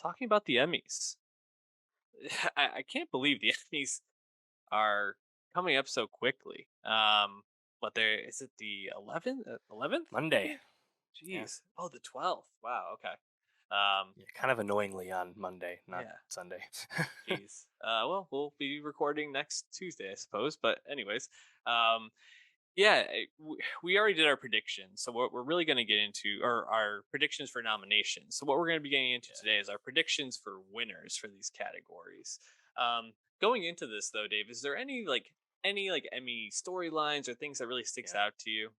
Talking about the Emmys, I can't believe the Emmys are coming up so quickly. But there is it the 11th? 11th? I Monday. think. Yeah. Jeez. Oh, the 12th. Wow. Okay. Um. Yeah, kind of annoyingly on Monday, not Yeah. Sunday. Jeez. Well, we'll be recording next Tuesday, I suppose. But anyways, um, yeah, we already did our predictions. So what we're really going to get into are our predictions for nominations. So what we're going to be getting into Yeah. today is our predictions for winners for these categories. Going into this though, Dave, is there any Emmy storylines or things that really sticks Yeah. out to you?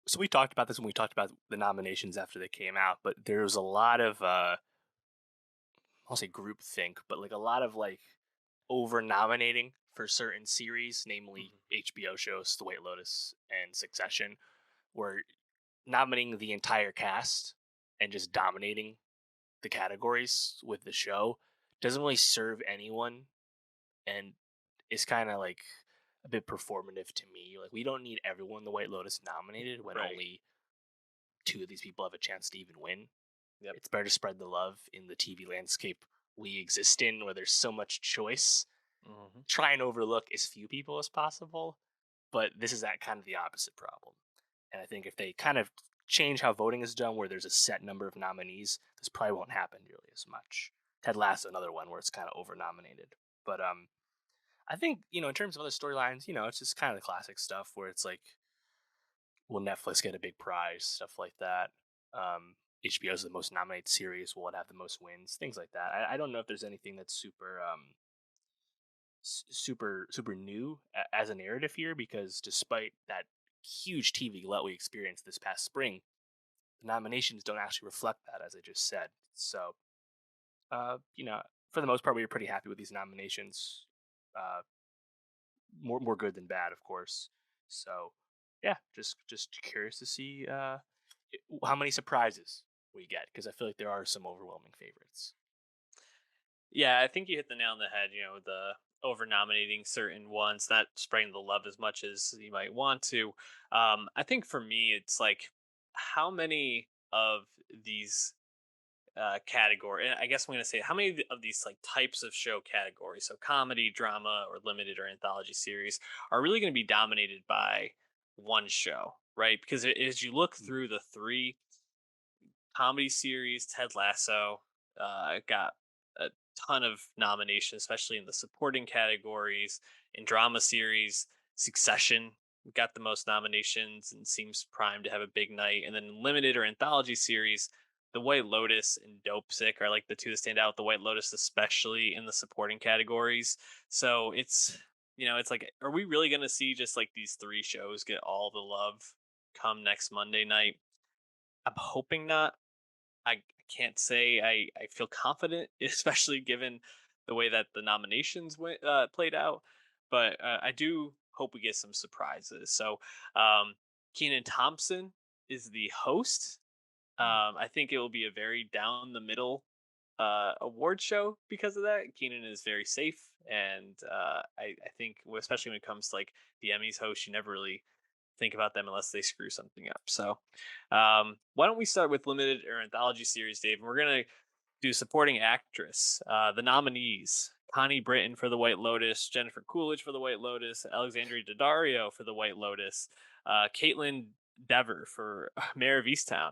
So we talked about this when we talked about the nominations after they came out, but there was a lot of I'll say group think, but like a lot of like over nominating for certain series, namely Mhm. HBO shows, The White Lotus and Succession, where nominating the entire cast and just dominating the categories with the show doesn't really serve anyone, and it's kind of like a bit performative to me. Like we don't need everyone the White Lotus nominated when Right. only two of these people have a chance to even win. Yep. It's better to spread the love in the TV landscape we exist in, where there's so much choice. Hmm. Try and overlook as few people as possible, but this is that kind of the opposite problem. And I think if they kind of change how voting is done, where there's a set number of nominees, this probably won't happen nearly as much. Ted Lasso, another one where it's kind of over nominated. But I think in terms of other storylines, it's just kind of the classic stuff where it's like, will Netflix get a big prize, stuff like that. Um, HBO is the most nominated series. Will it have the most wins? Things like that. I don't know if there's anything that's super new as a narrative here, because despite that huge TV glut we experienced this past spring, the nominations don't actually reflect that, as I just said. So, for the most part, we were pretty happy with these nominations. Uh, more good than bad, of course. So, yeah, just curious to see how many surprises we get, because I feel like there are some overwhelming favorites. Yeah, I think you hit the nail on the head. The over nominating certain ones, not spreading the love as much as you might want to. I think for me, it's like how many of these category. I guess I'm going to say how many of these like types of show categories, so comedy, drama, or limited or anthology series, are really going to be dominated by one show, right? Because as you look Mm. through the three comedy series, Ted Lasso got a ton of nominations, especially in the supporting categories. In drama series, Succession got the most nominations and seems primed to have a big night. And then limited or anthology series, The White Lotus and Dope Sick are like the two that stand out. The White Lotus, especially in the supporting categories. So it's like, are we really going to see just like these three shows get all the love come next Monday night? I'm hoping not. I can't say I feel confident, especially given the way that the nominations played out. But I do hope we get some surprises. So Keenan Thompson is the host. Mm. I think it will be a very down the middle award show because of that. Keenan is very safe, and I think, especially when it comes to like the Emmys host, you never really think about them unless they screw something up. So, why don't we start with limited or anthology series, Dave? And we're gonna do supporting actress. The nominees: Connie Britton for The White Lotus, Jennifer Coolidge for The White Lotus, Alexandria Daddario for The White Lotus, Caitlin Dever for Mayor of Easttown,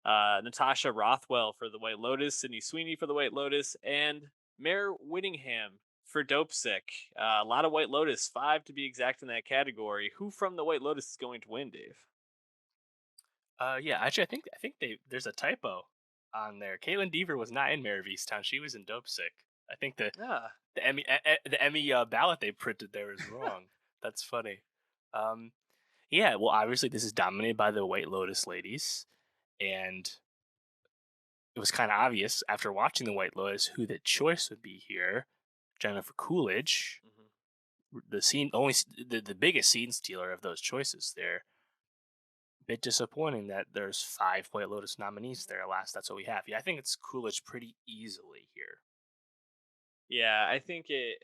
Natasha Rothwell for The White Lotus, Sydney Sweeney for The White Lotus, and Mayor Whittingham for Dope Sick. A lot of White Lotus, five to be exact in that category. Who from the White Lotus is going to win, Dave? Yeah, actually, I think there's a typo on there. Caitlin Deaver was not in Mayor of Easttown. She was in Dope Sick. I think Ah, the Emmy ballot they printed there is wrong. That's funny. Um, yeah, well, obviously this is dominated by the White Lotus ladies, and it was kind of obvious after watching the White Lotus who the choice would be here. Jennifer Coolidge, mhm. the scene only the biggest scene stealer of those choices there. Bit disappointing that there's five White Lotus nominees there. Alas, that's what we have. Yeah, I think it's Coolidge pretty easily here. Yeah, I think it.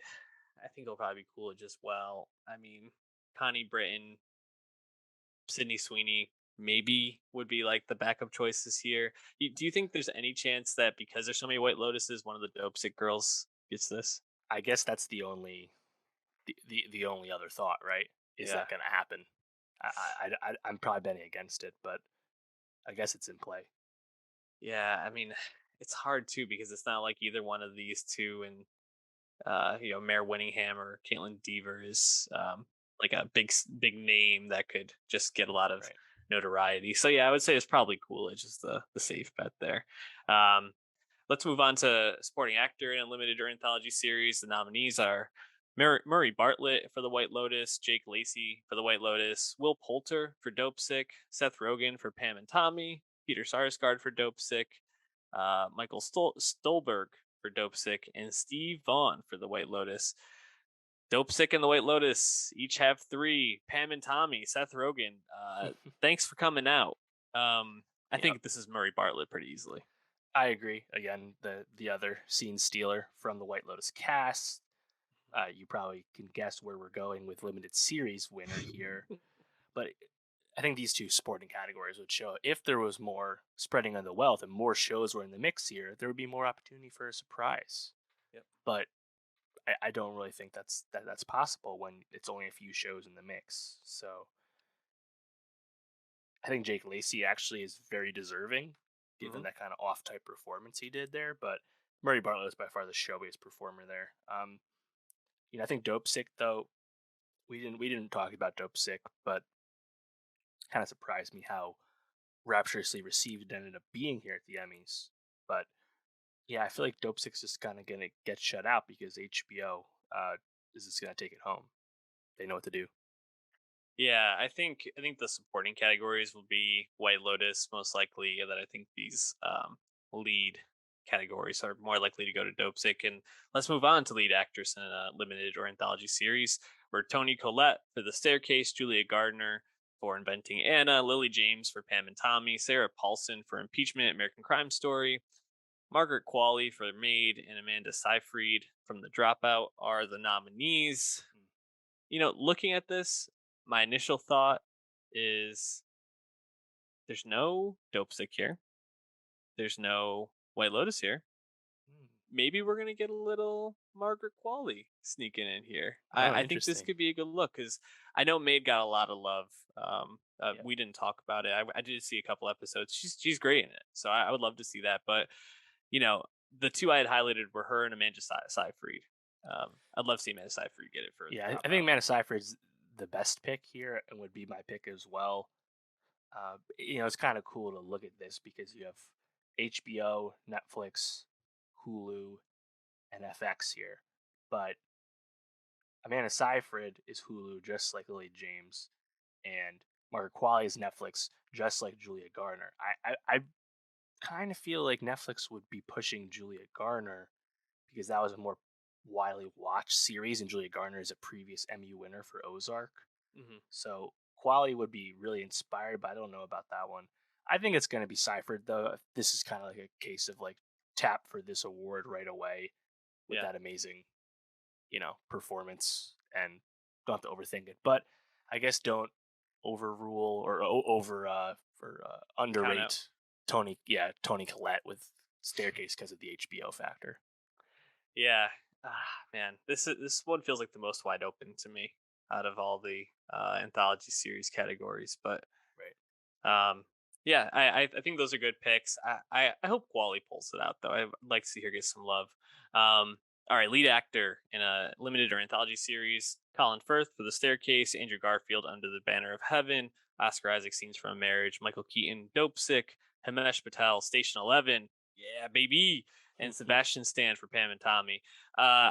I think it'll probably be Coolidge as well. I mean, Connie Britton, Sydney Sweeney. maybe would be like the backup choices here. Do you think there's any chance that because there's so many White Lotuses, one of the Dope Sick girls gets this? I guess that's the only other thought, right? Is Yeah. that going to happen? I'm probably betting against it, but I guess it's in play. Yeah, I mean, it's hard too because it's not like either one of these two and Mare Winningham or Caitlin Deaver is like a big name that could just get a lot of Right. notoriety. So yeah, I would say it's probably Coolidge is the safe bet there. Um, let's move on to supporting actor in a limited or anthology series. The nominees are Murray Bartlett for The White Lotus, Jake Lacey for The White Lotus, Will Poulter for Dope Sick, Seth Rogen for Pam and Tommy, Peter Sarsgaard for Dope Sick, Michael Stolberg for Dope Sick, and Steve Vaughn for The White Lotus. Dope Sick and The White Lotus each have three. Pam and Tommy, Seth Rogen. Thanks for coming out. I Yep. think this is Murray Bartlett pretty easily. I agree. Again, the other scene stealer from the White Lotus cast. You probably can guess where we're going with limited series winner here, but I think these two sporting categories would show if there was more spreading of the wealth and more shows were in the mix here, there would be more opportunity for a surprise. Yep. But I don't really think that's possible when it's only a few shows in the mix. So I think Jake Lacey actually is very deserving, given Hmm. that kind of off type performance he did there. But Murray Bartlett is by far the showiest performer there. I think Dope Sick though we didn't talk about Dope Sick, but kind of surprised me how rapturously received it ended up being here at the Emmys. But yeah, I feel like Dope Sick's just kind of gonna get shut out because HBO is just gonna take it home. They know what to do. Yeah, I think the supporting categories will be White Lotus most likely, and then I think these lead categories are more likely to go to Dope Sick. And let's move on to lead actress in a limited or anthology series, where Toni Collette for The Staircase, Julia Gardner for Inventing Anna, Lily James for Pam and Tommy, Sarah Paulson for Impeachment, American Crime Story, Margaret Qualley for Maid, and Amanda Seyfried from The Dropout are the nominees. Looking at this, my initial thought is there's no Dope Stick here. There's no White Lotus here. Mm. Maybe we're gonna get a little Margaret Qualley sneaking in here. Oh, I think this interesting. could be a good look because I know Maid got a lot of love. Yep. We didn't talk about it. I did see a couple episodes. She's great in it, so I would love to see that. But you know, the two I had highlighted were her and Amanda Seyfried. I'd love to see Amanda Seyfried get it for the Yeah, I think dropout. Amanda Seyfried's the best pick here and would be my pick as well. It's kind of cool to look at this because you have HBO, Netflix, Hulu, and FX here. But Amanda Seyfried is Hulu, just like Lily James, and Margaret Qualley is Netflix, just like Julia Garner. I kind of feel like Netflix would be pushing Julia Garner because that was a more widely watched series, and Julia Garner is a previous Emmy winner for Ozark. Hmm. So quality would be really inspired, but I don't know about that one. I think it's going to be Seifert though. This is kind of like a case of like tap for this award right away with Yeah, that amazing, performance, and don't have to overthink it. But I guess don't overrule or count out. underrate Tony Collette with Staircase because of the HBO factor. Yeah. Man, this one feels like the most wide open to me out of all the anthology series categories. But Right. um, yeah, I think those are good picks. I hope Quali pulls it out though. I'd like to see her get some love. All right, lead actor in a limited or anthology series: Colin Firth for The Staircase, Andrew Garfield Under the Banner of Heaven, Oscar Isaac Scenes from a Marriage, Michael Keaton Dope Sick, Himesh Patel Station 11. Yeah, baby, and Sebastian Stan for Pam and Tommy. Uh,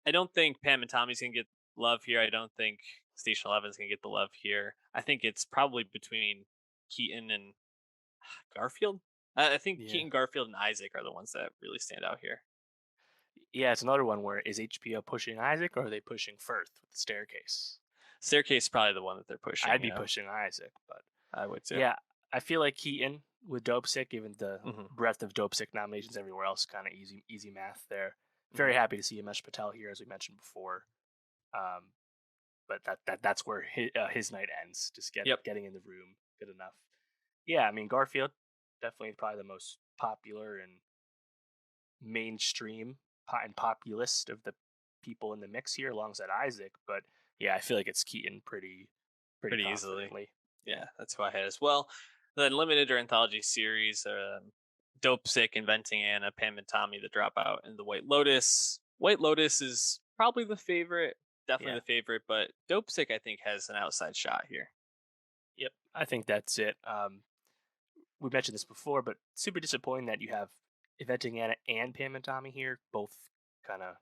I don't think Pam and Tommy's gonna get love here. I don't think Station 11's gonna get the love here. I think it's probably between Keaton and Garfield. I think Yeah. Keaton, Garfield, and Isaac are the ones that really stand out here. Yeah, it's another one where is HBO pushing Isaac or are they pushing Firth with the Staircase? Staircase is probably the one that they're I'd pushing. be pushing Isaac, but I would too. yeah, I feel like Keaton with Dope Sick, given the Hmm. breadth of Dope Sick nominations everywhere else, kind of easy math there. Hmm. Very happy to see Himesh Patel here, as we mentioned before. Um, but that's where his night ends. Just Yep. getting in the room, good enough. Yeah, I mean Garfield definitely probably the most popular and mainstream and populist of the people in the mix here, alongside Isaac. But yeah, I feel like it's Keaton pretty Pretty easily. confidently. Yeah, Yeah, that's who I had as well. The limited or anthology series, Dope Sick, Inventing Anna, Pam and Tommy, The Dropout, and The White Lotus. White Lotus is probably the favorite, definitely yeah, the favorite, but Dope Sick I think has an outside shot here. yep. I think that's it. We mentioned this before, but super disappointing that you have Inventing Anna and Pam and Tommy here, both kind of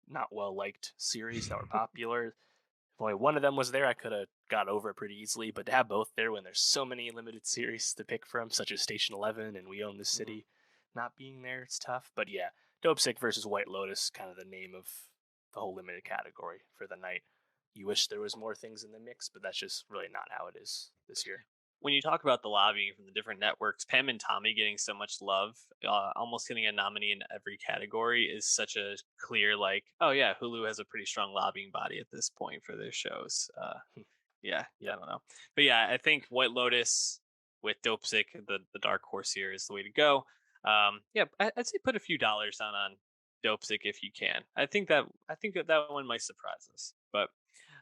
not well liked series that were popular. If only one of them was there, I could have got over it pretty easily. But to have both there when there's so many limited series to pick from, such as Station 11 and We Own the Mhm. City, not being there, it's tough. But yeah, Dope Sick versus White Lotus, kind of the name of the whole limited category for the night. You wish there was more things in the mix, but that's just really not how it is this year. When you talk about the lobbying from the different networks, Pam and Tommy getting so much love, almost getting a nominee in every category is such a clear, like, oh yeah, Hulu has a pretty strong lobbying body at this point for their shows. Yeah, I Yep. don't know, but yeah, I think White Lotus with Dopesick, the dark horse here, is the way to go. Yeah, I'd say put a few dollars down on Dopesick if you can. I think that one might surprise us, but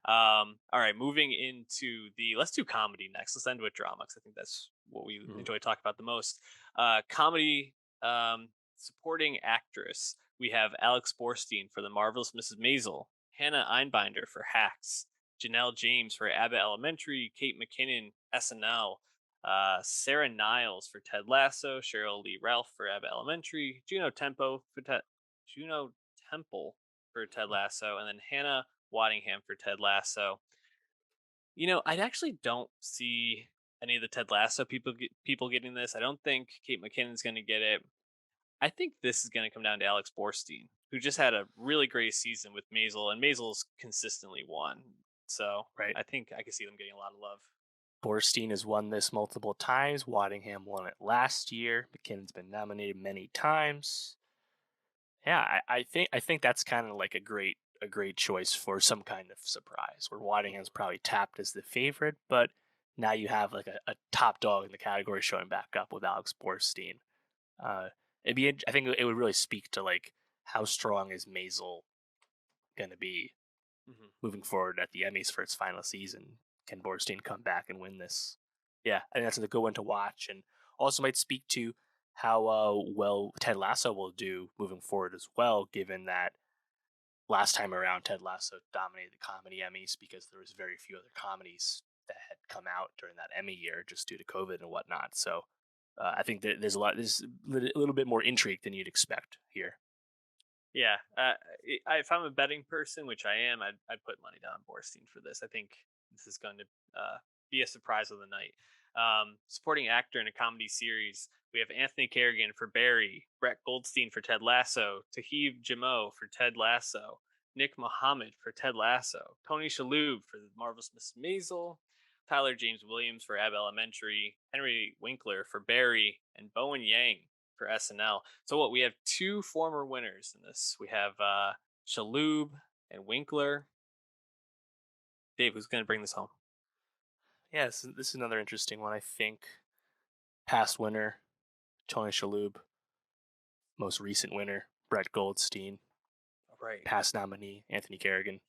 all right, moving into the let's do comedy next. Let's end with drama because I think that's what we Mhm. enjoy talking about the most. Comedy supporting actress. We have Alex Borstein for The Marvelous Mrs. Maisel, Hannah Einbinder for Hacks, Janelle James for Abbott Elementary, Kate McKinnon SNL, Sarah Niles for Ted Lasso, Cheryl Lee Ralph for Abbott Elementary, Juno Temple for Ted Lasso, and then Hannah Waddingham for Ted Lasso. I actually don't see any of the Ted Lasso people getting this. I don't think Kate McKinnon's going to get it. I think this is going to come down to Alex Borstein, who just had a really great season with Maisel, and Maisel's consistently won. So Right. I think I could see them getting a lot of love. Borstein has won this multiple times. Waddingham won it last year. McKinnon's been nominated many times. Yeah, I think that's kind of like a great choice for some kind of surprise. Where Waddingham's probably tapped as the favorite, but now you have like a top dog in the category showing back up with Alex Borstein. Uh, I think it would really speak to like how strong is Maisel going to be Hmm. moving forward at the Emmys for its final season. Can Borstein come back and win this? Yeah, I think that's a good one to watch, and also might speak to how well Ted Lasso will do moving forward as well, given that last time around Ted Lasso dominated the comedy Emmys because there was very few other comedies that had come out during that Emmy year just due to COVID and whatnot. So I think that there's a little bit more intrigue than you'd expect here. Yeah, if I'm a betting person, which I am, I'd put money down on Borstein for this. I think this is going to be a surprise of the night. Supporting actor in a comedy series, we have Anthony Kerrigan for Barry, Brett Goldstein for Ted Lasso, Tahiv Jamo for Ted Lasso, Nick Mohammed for Ted Lasso, Tony Shalhoub for The Marvelous Miss Maisel, Tyler James Williams for Ab Elementary, Henry Winkler for Barry, and Bowen Yang for SNL. So what we have two former winners in this. We have Shalhoub and Winkler. Dave, who's going to bring this home? Yes, this is another interesting one. I think past winner Tony Shalhoub, most recent winner Brett Goldstein, Right. past nominee Anthony Kerrigan,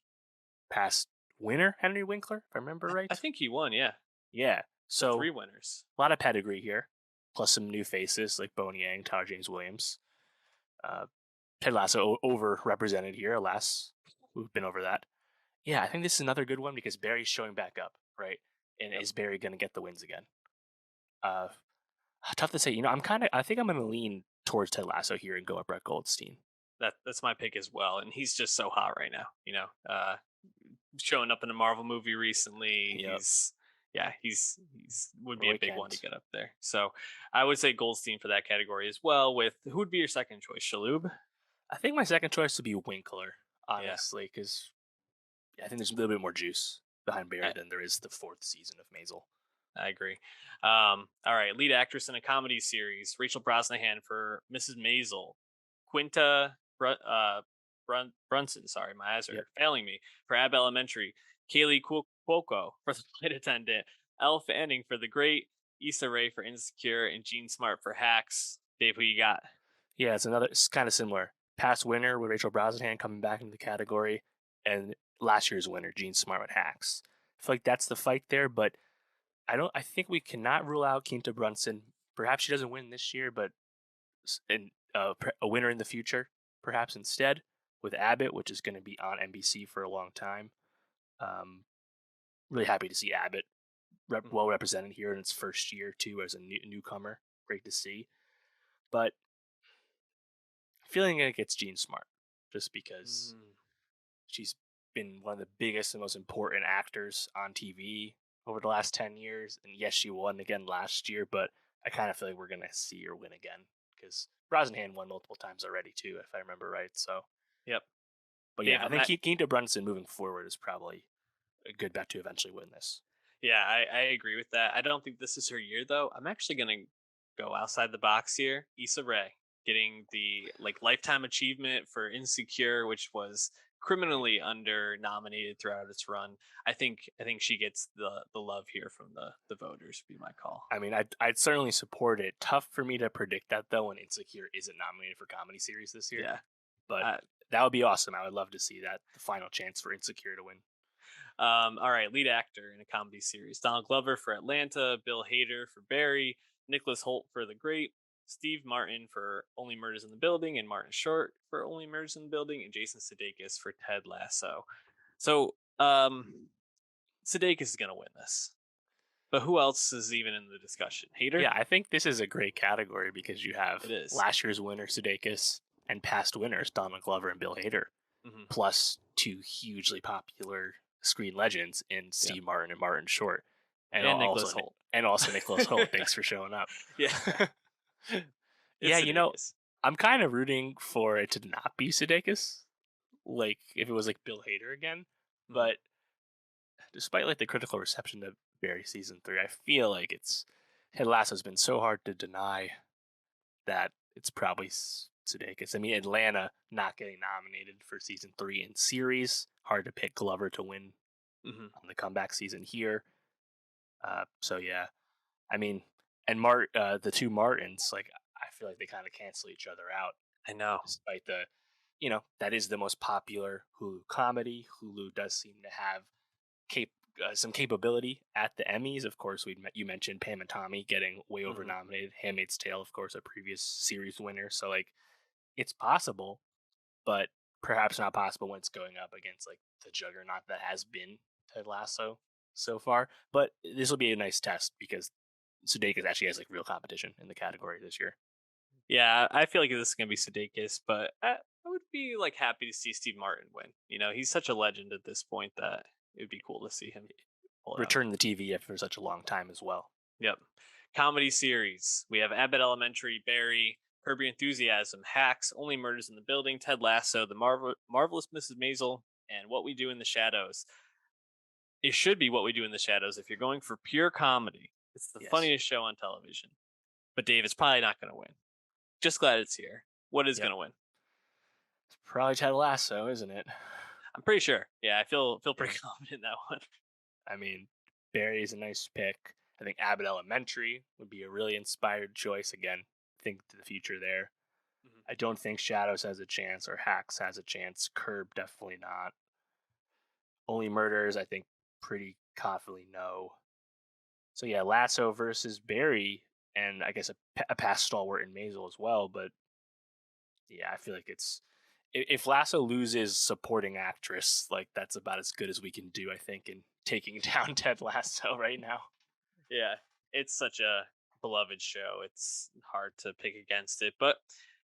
past winner Henry Winkler, if I remember I right. think he won. Yeah. Yeah, So three so winners. a lot of pedigree here, plus some new faces like Boney Yang, Tyler James Williams. Uh, Ted Lasso overrepresented here, alas. We've been over that. Yeah, I think this is another good one because Barry's showing back up, right? And Yep. is Barry going to get the wins again? Uh, Tough to say. I think I'm going to lean towards Ted Lasso here and go with Brett Goldstein. That's my pick as well. And he's just so hot right now. Showing up in a Marvel movie recently. Yep. He's would be a Roy big one to Kent. get up there. So I would say Goldstein for that category as well. With who would be your second choice? Shalhoub. I think my second choice would be Winkler, Yeah. honestly, because I think there's a little bit more juice behind Barry I, than there is the fourth season of Maisel. I agree. All right, lead actress in a comedy series: Rachel Brosnahan for Mrs. Maisel, Brunson. Sorry, my eyes Yep. are failing me. For Ab Elementary, Kaylee Cuoco for the flight attendant, Elle Fanning for The Great, Issa Rae for Insecure, and Jean Smart for Hacks. Dave, who you got? Yeah, it's kind of similar. Past winner with Rachel Brosnahan coming back into the category, and last year's winner, Gene Smart with Hacks. I feel like that's the fight there, but I think we cannot rule out Quinta Brunson. Perhaps she doesn't win this year, but a winner in the future, perhaps instead with Abbott, which is going to be on NBC for a long time. Um, really happy to see Abbott Mhm. well represented here in its first year too as a newcomer. Great to see, but feeling like it's Gene Smart just because Mm. she's been one of the biggest and most important actors on TV over the last 10 years. And yes, she won again last year, but I kind of feel like we're going to see her win again because Brosnahan won multiple times already, too, if I remember right. So, Yep. but yeah, Dave, I I'm think not. Keita Brunson moving forward is probably a good bet to eventually win this. Yeah, I agree with that. I don't think this is her year though. I'm actually gonna go outside the box here. Issa Rae getting the like lifetime achievement for Insecure, which was criminally under nominated throughout its run. I think she gets the love here from the voters. Would be my call. I mean, I'd certainly support it. Tough for me to predict that though when Insecure isn't nominated for comedy series this year, Yeah. but Uh, that would be awesome. I would love to see that the final chance for Insecure to win. all right, lead actor in a comedy series: Donald Glover for Atlanta, Bill Hader for Barry, Nicholas Holt for The Great, Steve Martin for Only Murders in the Building, and Martin Short for Only Murders in the Building, and Jason Sudeikis for Ted Lasso. So, Sudeikis is going to win this, but who else is even in the discussion? Hader? Yeah, I think this is a great category because you It have is. last year's winner Sudeikis and past winners Donald Glover and Bill Hader, Mm-hmm. plus two hugely popular screen legends in Yep. Steve Martin and Martin Short, and And Nicholas Holt. also Nicholas Holt. Thanks for showing up. Yeah, Yeah, it's Sudeikis. I'm kind of rooting for it to not be Sudeikis, like if it was like Bill Hader again, Mm-hmm. but despite like the critical reception to Barry season 3, I feel like Ted Lasso has been so hard to deny that it's probably Sudeikis. I mean, Atlanta not getting nominated for season 3 in series, hard to pick Glover to win Mm-hmm. on the comeback season here. So yeah, I mean, the two Martins, like I feel like they kind of cancel each other out, I know. despite that is the most popular Hulu comedy. Hulu does seem to have some capability at the Emmys. Of course, you mentioned Pam and Tommy getting way over Mm-hmm. nominated. Handmaid's Tale, of course, a previous series winner. So like, it's possible, but perhaps not possible when it's going up against like the juggernaut that has been Ted Lasso so far. But this will be a nice test because Sudeikis actually has like real competition in the category this year. Yeah, I feel like this is gonna be Sudeikis, but I would be like happy to see Steve Martin win. You know, he's such a legend at this point that it would be cool to see him pull out. Return the TV after such a long time as well. Yep. Comedy series. We have Abbott Elementary, Barry, Curb Your Enthusiasm, Hacks, Only Murders in the Building, Ted Lasso, Marvelous Mrs. Maisel, and What We Do in the Shadows. It should be What We Do in the Shadows if you're going for pure comedy. It's the Yes. funniest show on television. But Dave, it's probably not going to win. Just glad it's here. What is Yep. going to win? It's probably Ted Lasso, isn't it? I'm pretty sure. Yeah, I feel Yeah. pretty confident in that one. I mean, Barry is a nice pick. I think Abbott Elementary would be a really inspired choice. Again, think to the future there. Mhm. I don't think Shadows has a chance or Hacks has a chance. Curb definitely not. Only Murders, I think pretty confidently no. So yeah, Lasso versus Barry, and I guess a past stalwart in Maisel as well. But yeah, I feel like if Lasso loses supporting actress, like that's about as good as we can do, I think, in taking down Ted Lasso right now. Yeah, it's such a beloved show. It's hard to pick against it, but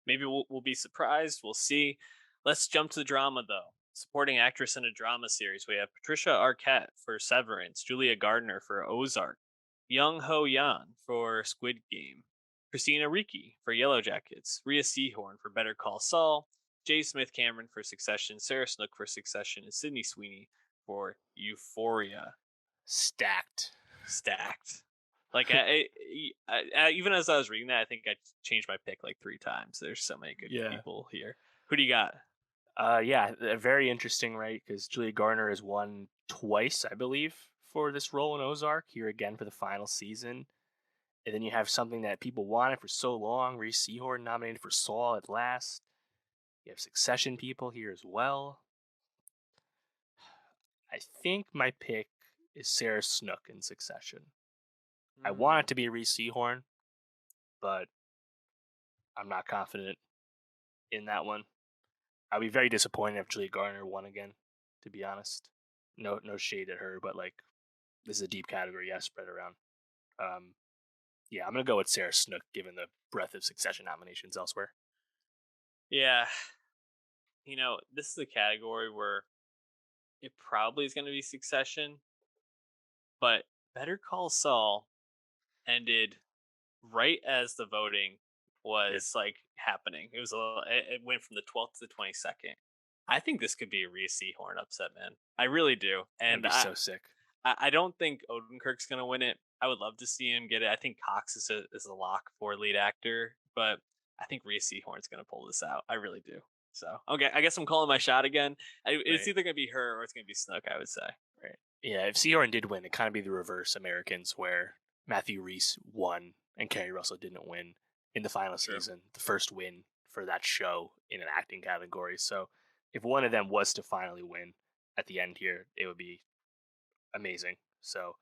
maybe we'll be surprised. We'll see. Let's jump to the drama though. Supporting actress in a drama series. We have Patricia Arquette for Severance, Julia Gardner for Ozark, Young Ho Yan for Squid Game, Christina Ricci for Yellow Jackets, Rhea Seehorn for Better Call Saul, J. Smith Cameron for Succession, Sarah Snook for Succession, and Sydney Sweeney for Euphoria. Stacked. Stacked. Like even as I was reading that, I think I changed my pick like 3 times. There's so many good Yeah. people here. Who do you got? Yeah, very interesting, right? Because Julia Garner has won twice, I believe, for this role in Ozark. Here again for the final season, And then you have something that people wanted for so long, Reese Seahorn nominated for Saul at last. You have Succession people here as well. I think my pick is Sarah Snook in Succession. I want it Hmm. to be Reese Seahorn, but I'm not confident in that one. I'd be very disappointed if Julia Garner won again, to be honest. No shade at her, but like this is a deep category. Yeah, spread around. Um, yeah, I'm gonna go with Sarah Snook given the breadth of Succession nominations elsewhere. Yeah, this is a category where it probably is going to be Succession, but Better Call Saul ended right as the voting Did was like happening. It was a little, it went from the 12th to the 22nd. I think this could be a Rhea Seahorn upset, man. I really do, that'd and be so sick. I don't think Odenkirk's gonna win it. I would love to see him get it. I think Cox is a lock for lead actor, but I think Rhea Seahorn's gonna pull this out. I really do. So okay, I guess I'm calling my shot again. It's Right, either gonna be her or it's gonna be Snook. I would say. right. Yeah, if Seahorn did win, it'd kind of be the reverse Americans, where Matthew Reese won and Kerry Russell didn't win in the final True. season. The first win for that show in an acting category. So if one of them was to finally win at the end here, it would be amazing. So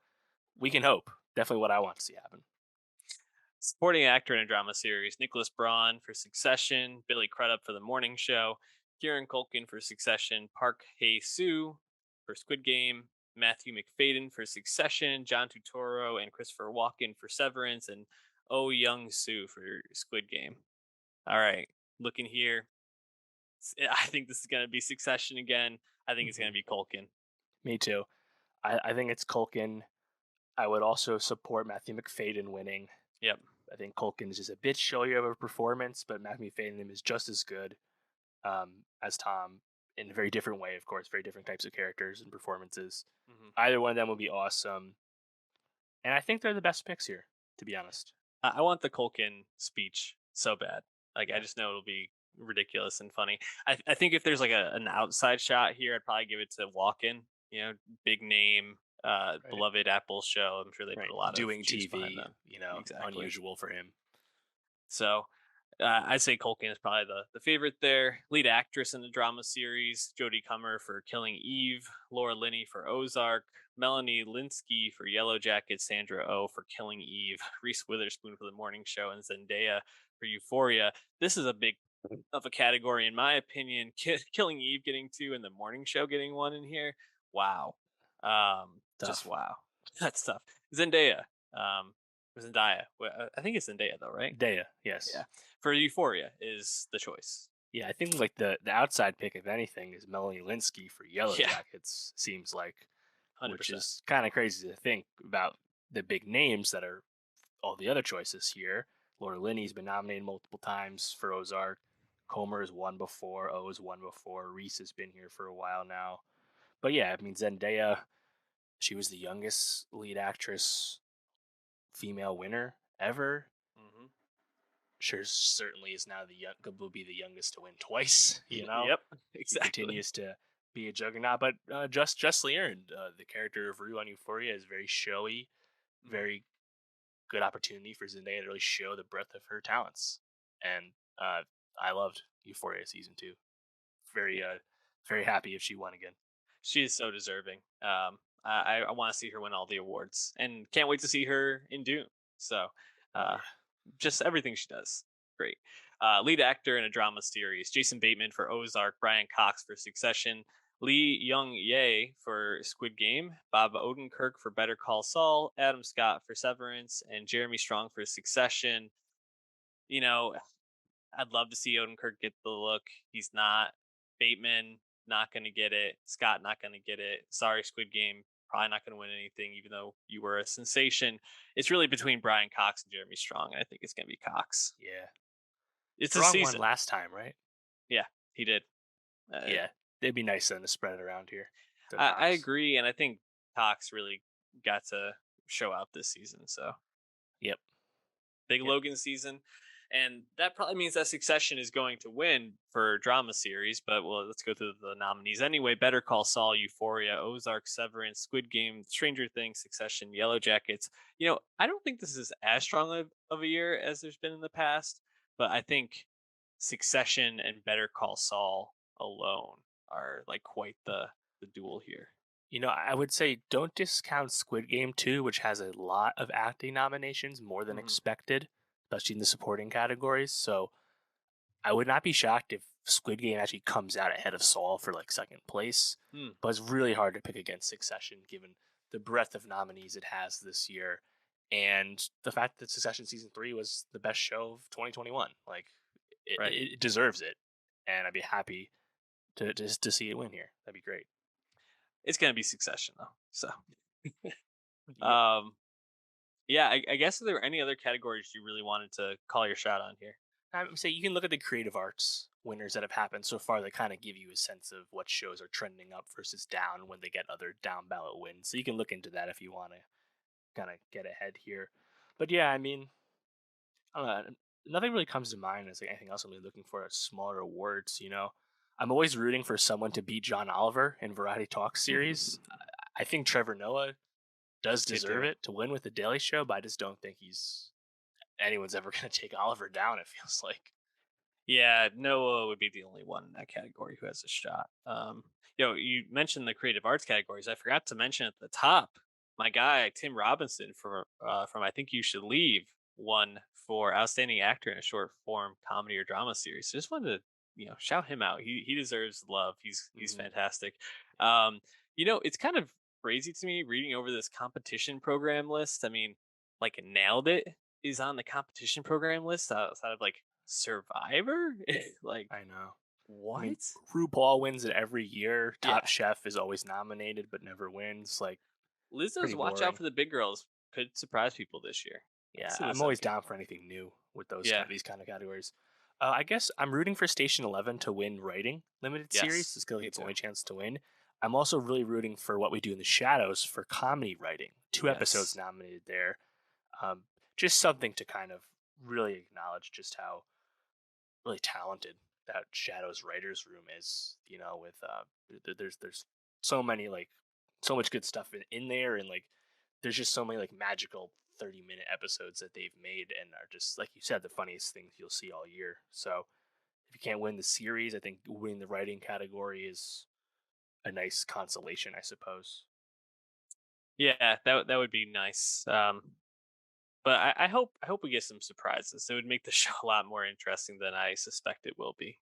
we can hope. Definitely what I want to see happen. Supporting actor in a drama series: Nicholas Braun for Succession, Billy Crudup for The Morning Show, Kieran Culkin for Succession, Park Hae Soo for Squid Game, Matthew McFadden for Succession, John Turturro and Christopher Walken for Severance, and Oh Young Soo for Squid Game. All right, looking here, I think this is going to be Succession again. I think it's going Hmm. to be Culkin. Me too. I think it's Culkin. I would also support Matthew McFadden winning. Yep. I think Culkin is just a bit showier of a performance, but Matthew McFadden is just as good as Tom in a very different way, of course, very different types of characters and performances. Hmm. Either one of them would be awesome. And I think they're the best picks here, to be honest. I want the Culkin speech so bad. Like I Yeah, just know it'll be ridiculous and funny. I think if there's like an outside shot here, I'd probably give it to Walken. Big name, right. beloved Apple show. I'm sure they put Right. a lot of Doing juice behind TV, them. Exactly. unusual for him. So I'd say Culkin is probably the favorite there. Lead actress in the drama series: Jodie Comer for Killing Eve, Laura Linney for Ozark, Melanie Linsky for Yellow Jacket, Sandra Oh for Killing Eve, Reese Witherspoon for The Morning Show, and Zendaya for Euphoria. This is a big of a category, in my opinion. Killing Eve getting two and The Morning Show getting one in here. Wow, just Tough. wow. That's tough. Zendaya, Zendaya. I think it's Zendaya though, right? Daya, yes. Yeah. For Euphoria is the choice. Yeah, I think like the outside pick, if anything, is Melanie Linsky for Yellow Yeah, Jackets. Seems like, which 100%. is kind of crazy to think about the big names that are all the other choices here. Laura Linney's been nominated multiple times for Ozark. Comer has won before. O has won before. Reese has been here for a while now. But yeah, I mean Zendaya, she was the youngest lead actress female winner ever. Hmm. Sure, certainly is now the young, will be the youngest to win twice. Yep, She exactly. continues to be a juggernaut, but justly earned. The character of Rue on Euphoria is very showy, Hmm. very good opportunity for Zendaya to really show the breadth of her talents. And I loved Euphoria season two. Very, Yeah, very happy if she won again. she is so deserving. I want to see her win all the awards, and can't wait to see her in Dune. So, Oh uh, yeah, just everything she does, great. Lead actor in a drama series: Jason Bateman for Ozark, Brian Cox for Succession, Lee Young Ye for Squid Game, Bob Odenkirk for Better Call Saul, Adam Scott for Severance, and Jeremy Strong for Succession. You know, I'd love to see Odenkirk get the look. He's not. Bateman not going to get it. Scott not going to get it. Sorry, Squid Game. Probably not going to win anything, even though you were a sensation. It's really between Brian Cox and Jeremy Strong. I think it's going to be Cox. yeah. It's a Strong won season. last time, right? Yeah, he did. Uh, Yeah, it'd be nice then to spread it around here to I Cox. agree, and I think Cox really got to show out this season. So Yep, big yep. Logan season. And that probably means that Succession is going to win for drama series. But well, let's go through the nominees anyway. Better Call Saul, Euphoria, Ozark, Severance, Squid Game, Stranger Things, Succession, Yellow Jackets. I don't think this is as strong of a year as there's been in the past, but I think Succession and Better Call Saul alone are like quite the duel here. I would say don't discount Squid Game too, which has a lot of acting nominations, more than Hmm. expected, especially in the supporting categories. So I would not be shocked if Squid Game actually comes out ahead of Saul for like second place. Hmm. But it's really hard to pick against Succession given the breadth of nominees it has this year. And the fact that Succession season 3 was the best show of 2021. Like Right. it deserves it. And I'd be happy to see it win here. That'd be great. It's gonna be Succession though. So Yeah. um yeah, I guess, are there any other categories you really wanted to call your shot on here? I would say you can look at the creative arts winners that have happened so far that kind of give you a sense of what shows are trending up versus down when they get other down ballot wins. So you can look into that if you want to kind of get ahead here. But yeah, I mean, I don't know. Nothing really comes to mind as like anything else I'm really looking for at smaller awards. I'm always rooting for someone to beat John Oliver in Variety Talk series. I think Trevor Noah does Could deserve do it. it to win with the Daily Show, but I just don't think anyone's ever going to take Oliver down. It feels like. Yeah, Noah would be the only one in that category who has a shot. You mentioned the creative arts categories. I forgot to mention at the top, my guy Tim Robinson from I Think You Should Leave won for outstanding actor in a short form comedy or drama series. So just wanted to shout him out. He deserves love. He's Mhm. fantastic. It's kind of crazy to me reading over this competition program list. I mean, like Nailed It is on the competition program list outside of like Survivor? Like, I know. I mean, what? RuPaul wins it every year. Top Yeah. Chef is always nominated but never wins. Like, Lizzo's pretty Watch Out boring. for the Big Girls could surprise people this year. I Yeah, see I'm Lizzo always here. down for anything new with Yeah. these kind of categories. I guess I'm rooting for Station 11 to win writing limited series. Yes. It's like Me its too. only chance to win. I'm also really rooting for What We Do in the Shadows for comedy writing. Two episodes Yes. nominated there. Um, just something to kind of really acknowledge just how really talented that Shadows writers room is. With there's so many like so much good stuff in there, and like there's just so many like magical 30-minute episodes that they've made and are just like you said the funniest things you'll see all year. So if you can't win the series, I think winning the writing category is a nice consolation, I suppose. Yeah, that would be nice. But I hope we get some surprises. It would make the show a lot more interesting than I suspect it will be.